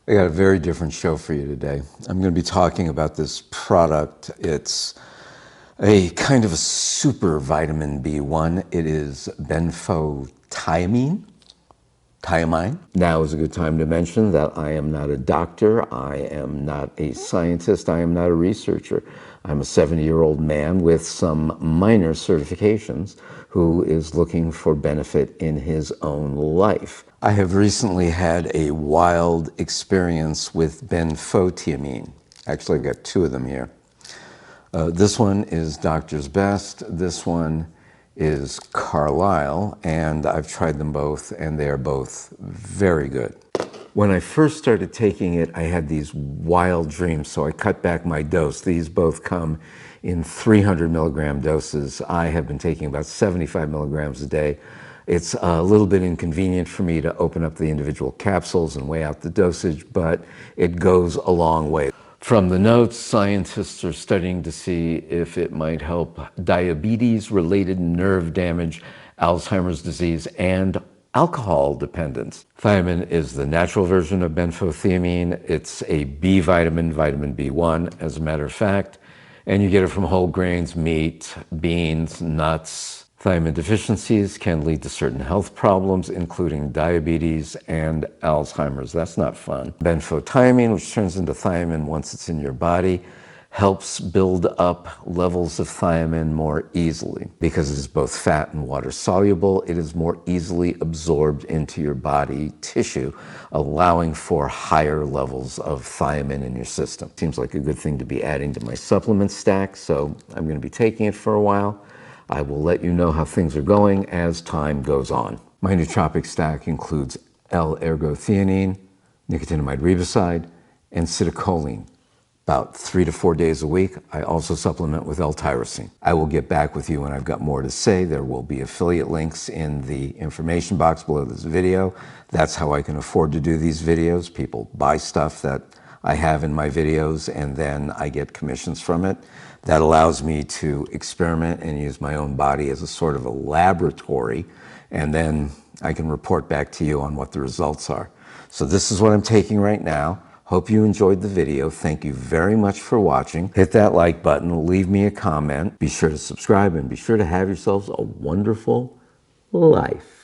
I got a very different show for you today. I'm going to be talking about this product. It's a kind of a super vitamin B1. It is benfotiamine. Thiamine. Now is a good time to mention that I am not a doctor. I am not a scientist. I am not a researcher. I'm a 70-year-old man with some minor certifications who is looking for benefit in his own life. I have recently had a wild experience with benfotiamine. Actually, I've got two of them here. This one is Doctor's Best. This one is Carlisle, and I've tried them both, and they are both very good. When I first started taking it, I had these wild dreams, so I cut back my dose. These both come in 300 milligram doses. I have been taking about 75 milligrams a day. It's a little bit inconvenient for me to open up the individual capsules and weigh out the dosage, but it goes a long way. From the notes, scientists are studying to see if it might help diabetes-related nerve damage, Alzheimer's disease, and alcohol dependence. Thiamine is the natural version of benfotiamine. It's a B vitamin, vitamin B1, as a matter of fact, and you get it from whole grains, meat, beans, nuts. Thiamine deficiencies can lead to certain health problems, including diabetes and Alzheimer's. That's not fun. Benfotiamine, which turns into thiamine once it's in your body, helps build up levels of thiamine more easily. Because it is both fat and water soluble, it is more easily absorbed into your body tissue, allowing for higher levels of thiamine in your system. Seems like a good thing to be adding to my supplement stack, so I'm going to be taking it for a while. I will let you know how things are going as time goes on. My nootropic stack includes L-Ergothioneine, Nicotinamide Riboside, and Citicoline. About 3 to 4 days a week. I also supplement with L-Tyrosine. I will get back with you when I've got more to say. There will be affiliate links in the information box below this video. That's how I can afford to do these videos. People buy stuff that I have in my videos, and then I get commissions from it. That allows me to experiment and use my own body as a sort of a laboratory, and then I can report back to you on what the results are. So this is what I'm taking right now. Hope you enjoyed the video. Thank you very much for watching. Hit that like button, leave me a comment. Be sure to subscribe, and be sure to have yourselves a wonderful life.